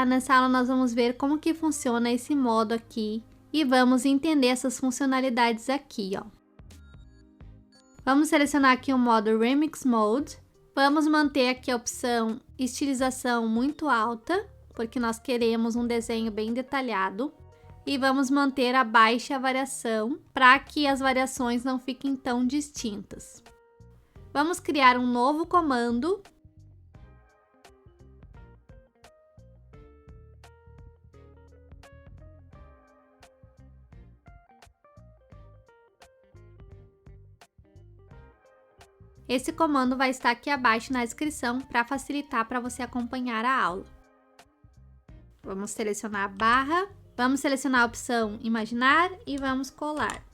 nessa aula nós vamos ver como que funciona esse modo aqui e vamos entender essas funcionalidades aqui, ó. Vamos selecionar aqui o modo Remix Mode. Vamos manter aqui a opção estilização muito alta, porque nós queremos um desenho bem detalhado. E vamos manter a baixa variação, para que as variações não fiquem tão distintas. Vamos criar um novo comando. Esse comando vai estar aqui abaixo na descrição para facilitar para você acompanhar a aula. Vamos selecionar a barra, vamos selecionar a opção imaginar e vamos colar.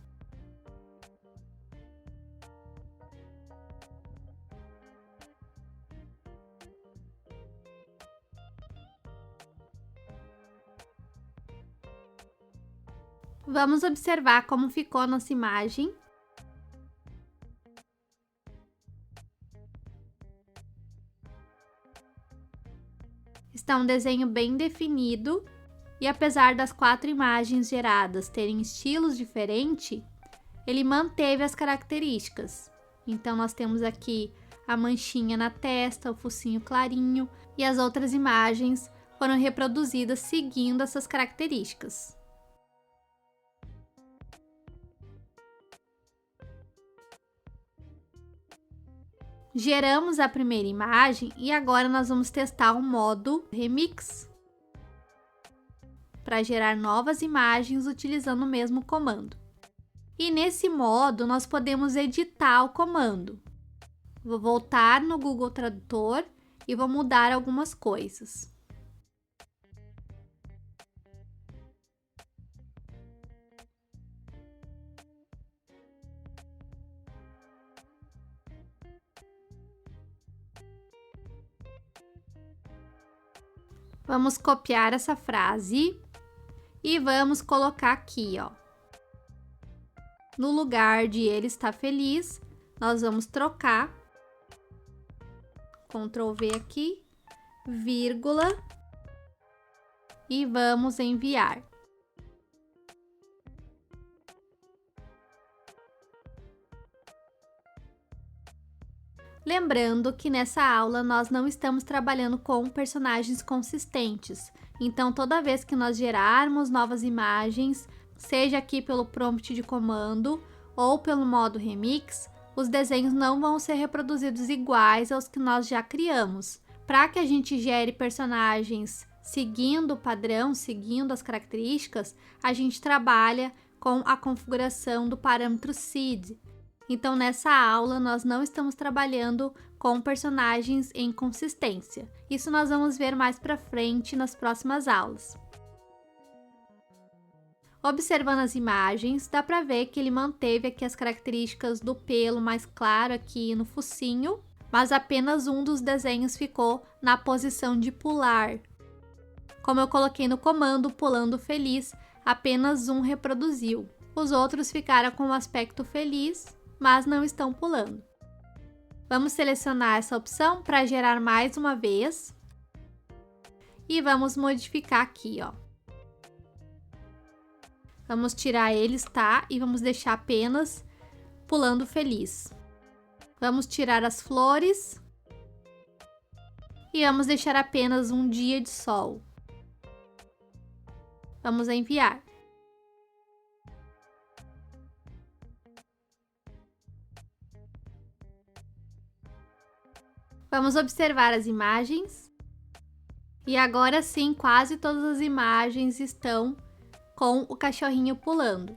Vamos observar como ficou a nossa imagem. Está um desenho bem definido e apesar das 4 imagens geradas terem estilos diferentes, ele manteve as características. Então, nós temos aqui a manchinha na testa, o focinho clarinho e as outras imagens foram reproduzidas seguindo essas características. Geramos a primeira imagem e agora nós vamos testar o modo Remix para gerar novas imagens utilizando o mesmo comando. E nesse modo nós podemos editar o comando. Vou voltar no Google Tradutor e vou mudar algumas coisas. Vamos copiar essa frase e vamos colocar aqui, ó. No lugar de ele está feliz, nós vamos trocar, Ctrl V aqui, vírgula, e vamos enviar. Lembrando que nessa aula nós não estamos trabalhando com personagens consistentes, então toda vez que nós gerarmos novas imagens, seja aqui pelo prompt de comando ou pelo modo Remix, os desenhos não vão ser reproduzidos iguais aos que nós já criamos. Para que a gente gere personagens seguindo o padrão, seguindo as características, a gente trabalha com a configuração do parâmetro seed. Então, nessa aula, nós não estamos trabalhando com personagens em consistência. Isso nós vamos ver mais para frente nas próximas aulas. Observando as imagens, dá para ver que ele manteve aqui as características do pelo mais claro aqui no focinho, mas apenas um dos desenhos ficou na posição de pular. Como eu coloquei no comando pulando feliz, apenas um reproduziu. Os outros ficaram com o aspecto feliz, mas não estão pulando. Vamos selecionar essa opção para gerar mais uma vez e vamos modificar aqui, ó. Vamos tirar ele está e vamos deixar apenas pulando feliz. Vamos tirar as flores e vamos deixar apenas um dia de sol. Vamos enviar. Vamos observar as imagens. E agora sim, quase todas as imagens estão com o cachorrinho pulando.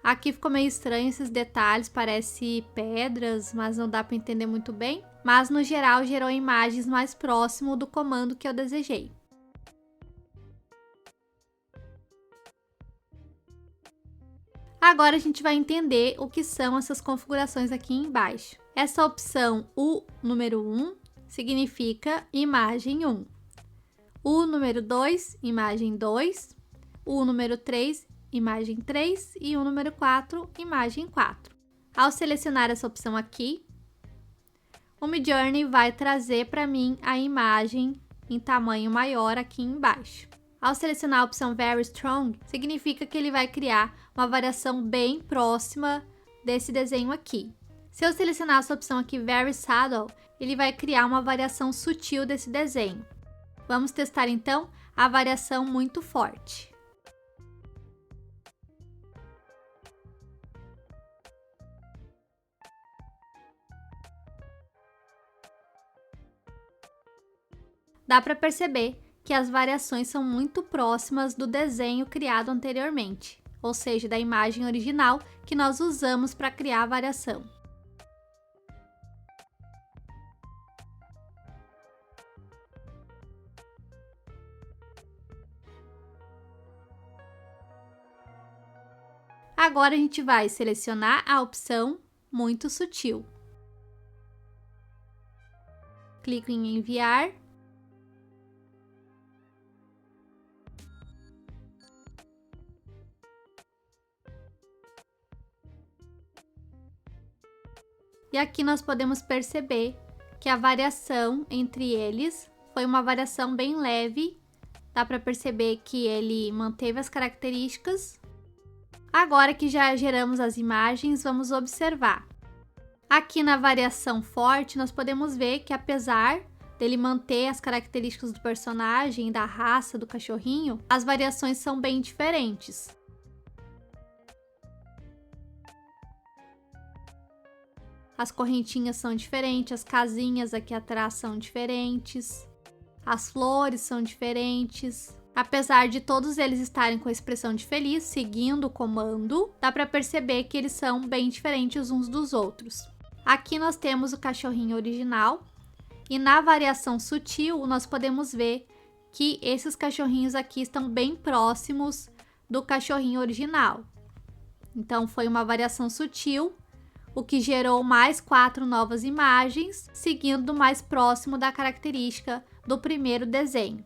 Aqui ficou meio estranho esses detalhes, parece pedras, mas não dá para entender muito bem. Mas no geral gerou imagens mais próximo do comando que eu desejei. Agora a gente vai entender o que são essas configurações aqui embaixo. Essa opção, o número 1, significa imagem 1. O número 2, imagem 2. O número 3, imagem 3. E o número 4, imagem 4. Ao selecionar essa opção aqui, o Midjourney vai trazer para mim a imagem em tamanho maior aqui embaixo. Ao selecionar a opção Very Strong, significa que ele vai criar uma variação bem próxima desse desenho aqui. Se eu selecionar essa opção aqui Very Subtle, ele vai criar uma variação sutil desse desenho. Vamos testar então a variação muito forte. Dá para perceber que as variações são muito próximas do desenho criado anteriormente, ou seja, da imagem original que nós usamos para criar a variação. Agora a gente vai selecionar a opção Muito Sutil. Clico em Enviar. E aqui nós podemos perceber que a variação entre eles foi uma variação bem leve. Dá para perceber que ele manteve as características. Agora que já geramos as imagens, vamos observar. Aqui na variação forte, nós podemos ver que apesar dele manter as características do personagem, da raça do cachorrinho, as variações são bem diferentes. As correntinhas são diferentes, as casinhas aqui atrás são diferentes, as flores são diferentes. Apesar de todos eles estarem com a expressão de feliz, seguindo o comando, dá para perceber que eles são bem diferentes uns dos outros. Aqui nós temos o cachorrinho original e na variação sutil nós podemos ver que esses cachorrinhos aqui estão bem próximos do cachorrinho original. Então foi uma variação sutil, o que gerou mais 4 novas imagens, seguindo mais próximo da característica do primeiro desenho.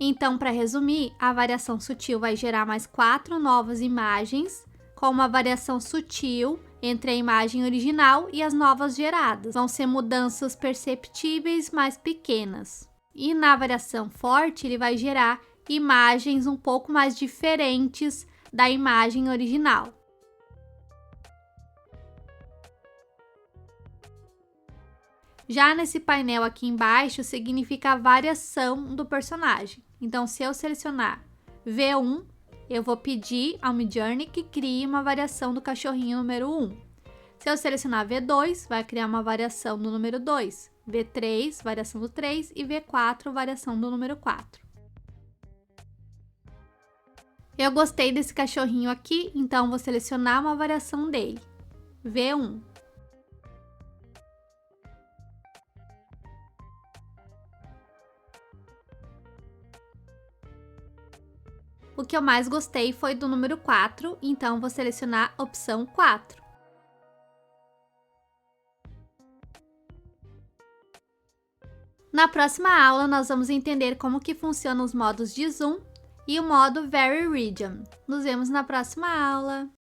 Então, para resumir, a variação sutil vai gerar mais 4 novas imagens, com uma variação sutil entre a imagem original e as novas geradas. Vão ser mudanças perceptíveis, mais pequenas. E na variação forte, ele vai gerar imagens um pouco mais diferentes da imagem original. Já nesse painel aqui embaixo, significa a variação do personagem. Então, se eu selecionar V1, eu vou pedir ao Midjourney que crie uma variação do cachorrinho número 1. Se eu selecionar V2, vai criar uma variação do número 2. V3, variação do 3 e V4, variação do número 4. Eu gostei desse cachorrinho aqui, então vou selecionar uma variação dele. V1. O que eu mais gostei foi do número 4, então vou selecionar a opção 4. Na próxima aula, nós vamos entender como que funcionam os modos de zoom e o modo Very Region. Nos vemos na próxima aula!